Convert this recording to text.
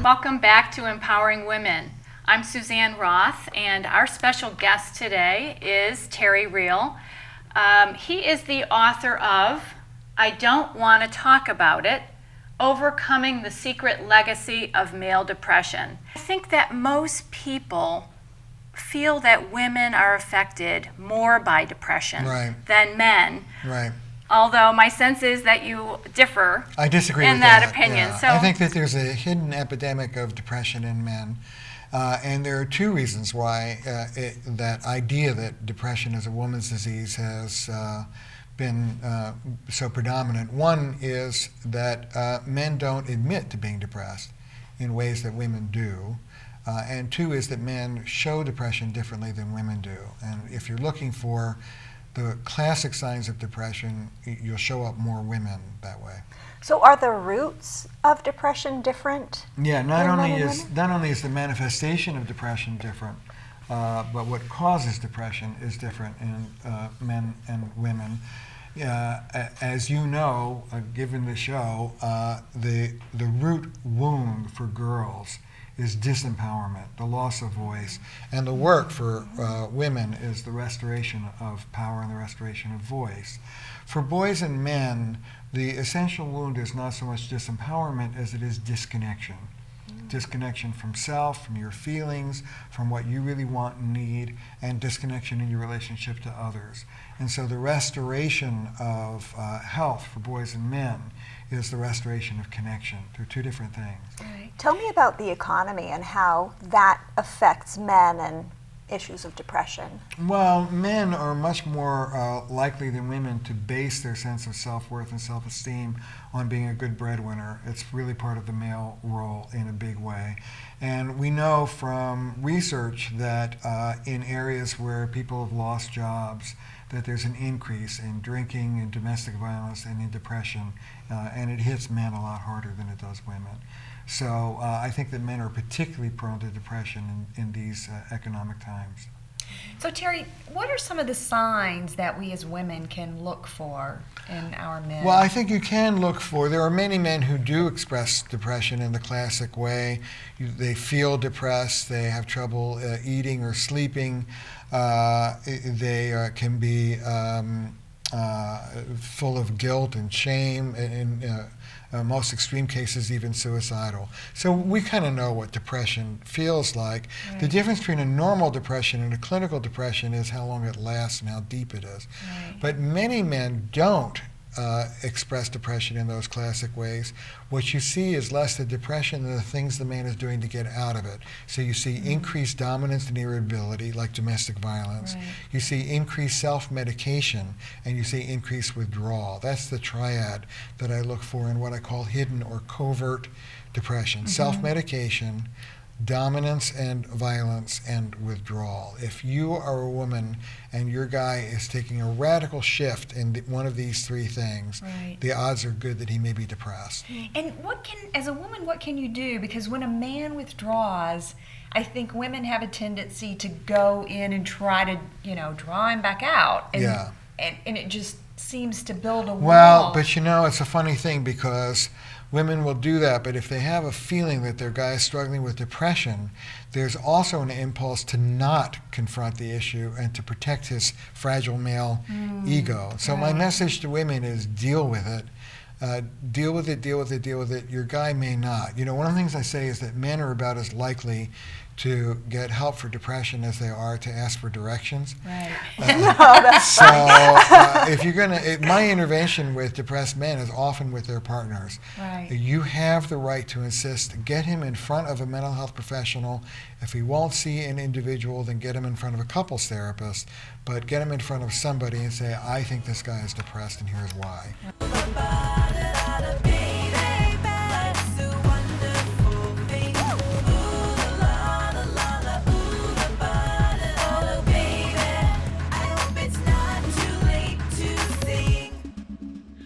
Welcome back to Empowering Women. I'm Suzanne Roth, and our special guest today is Terry Real. He is the author of I Don't Want to Talk About It, Overcoming the Secret Legacy of Male Depression. I think that most people feel that women are affected more by depression than men. Right. Although my sense is that you differ. I disagree in with that that opinion. Yeah. So I think that there's a hidden epidemic of depression in men. And there are two reasons why that idea that depression is a woman's disease has been so predominant. One is that men don't admit to being depressed in ways that women do. And two is that men show depression differently than women do. And if you're looking for the classic signs of depression, you'll show up more women that way. So are the roots of depression different? Yeah, not only is the manifestation of depression different, but what causes depression is different in men and women. As you know, given the show, the root wound for girls is disempowerment, the loss of voice. And the work for women is the restoration of power and the restoration of voice. For boys and men, the essential wound is not so much disempowerment as it is disconnection. Disconnection from self, from your feelings, from what you really want and need, and disconnection in your relationship to others. And so the restoration of health for boys and men is the restoration of connection. They're two different things. Right. Tell me about the economy and how that affects men and issues of depression. Well, men are much more likely than women to base their sense of self-worth and self-esteem on being a good breadwinner. It's really part of the male role in a big way. And we know from research that in areas where people have lost jobs, that there's an increase in drinking and domestic violence and in depression, and it hits men a lot harder than it does women. So I think that men are particularly prone to depression in these economic times. So Terry, what are some of the signs that we as women can look for in our men? Well, I think you can look for, there are many men who do express depression in the classic way. They feel depressed, they have trouble eating or sleeping, they can be full of guilt and shame, and in most extreme cases even suicidal. So we kind of know what depression feels like. Right. The difference between a normal depression and a clinical depression is how long it lasts and how deep it is. Right. But many men don't express depression in those classic ways. What you see is less the depression than the things the man is doing to get out of it. So you see increased dominance and irritability, like domestic violence. Right. You see increased self-medication, and you see increased withdrawal. That's the triad that I look for in what I call hidden or covert depression. Self-medication, dominance and violence, and withdrawal. If you are a woman and your guy is taking a radical shift in one of these three things, the odds are good that he may be depressed. And as a woman, what can you do? Because when a man withdraws, I think women have a tendency to go in and try to, draw him back out. And, and it just seems to build a wall. Well, but it's a funny thing because women will do that, but if they have a feeling that their guy is struggling with depression, there's also an impulse to not confront the issue and to protect his fragile male ego. So my message to women is deal with it. Deal with it, deal with it, deal with it. Your guy may not. One of the things I say is that men are about as likely to get help for depression as they are to ask for directions. Right. If you're my intervention with depressed men is often with their partners. Right. You have the right to insist, get him in front of a mental health professional. If he won't see an individual, then get him in front of a couples therapist, but get him in front of somebody and say, I think this guy is depressed and here's why.